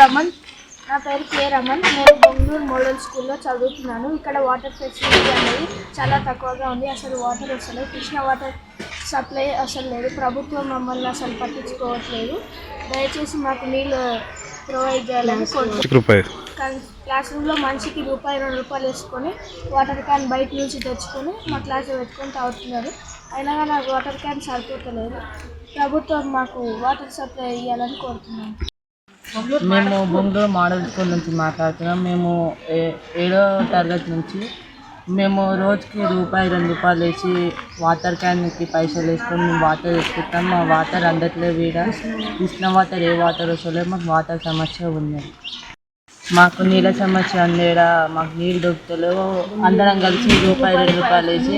రమణ్. నా పేరు కే రమణ్. నేను బెంగళూరు మోడల్ స్కూల్లో చదువుతున్నాను. ఇక్కడ వాటర్ ఫెసిలిటీ అనేది చాలా తక్కువగా ఉంది. అసలు వాటర్ వస్తలేదు. కృష్ణ వాటర్ సప్లై అసలు లేదు. ప్రభుత్వం మమ్మల్ని అసలు పట్టించుకోవట్లేదు. దయచేసి మాకు నీళ్ళు ప్రొవైడ్ చేయాలని కోరుతున్నాను. క్లాస్ రూమ్లో మనిషికి ₹2 వేసుకొని వాటర్ క్యాన్ బయట నుంచి తెచ్చుకొని మా క్లాస్లో పెట్టుకొని తాగుతున్నారు. అయినా కానీ నాకు వాటర్ క్యాన్ సరిపోతలేదు. ప్రభుత్వం మాకు వాటర్ సప్లై ఇవ్వాలని కోరుతున్నాను. మేము బెంగళూరు మోడల్ స్కూల్ నుంచి మాట్లాడుతున్నాం. మేము 7వ తరగతి నుంచి మేము రోజుకి ₹2 వేసి వాటర్ క్యాన్కి పైసలు వేసుకొని మేము వాటర్ తెచ్చుకుంటాం. మా వాటర్ అందట్లేదు. వీడ కృష్ణ వాటర్ ఏ వాటర్ వస్తలేదు. మాకు వాటర్ సమస్య ఉంది. మాకు నీళ్ళ సమస్య ఉంది. మాకు నీళ్ళు దొరుకుతలేవు. అందరం కలిసి ₹2 వేసి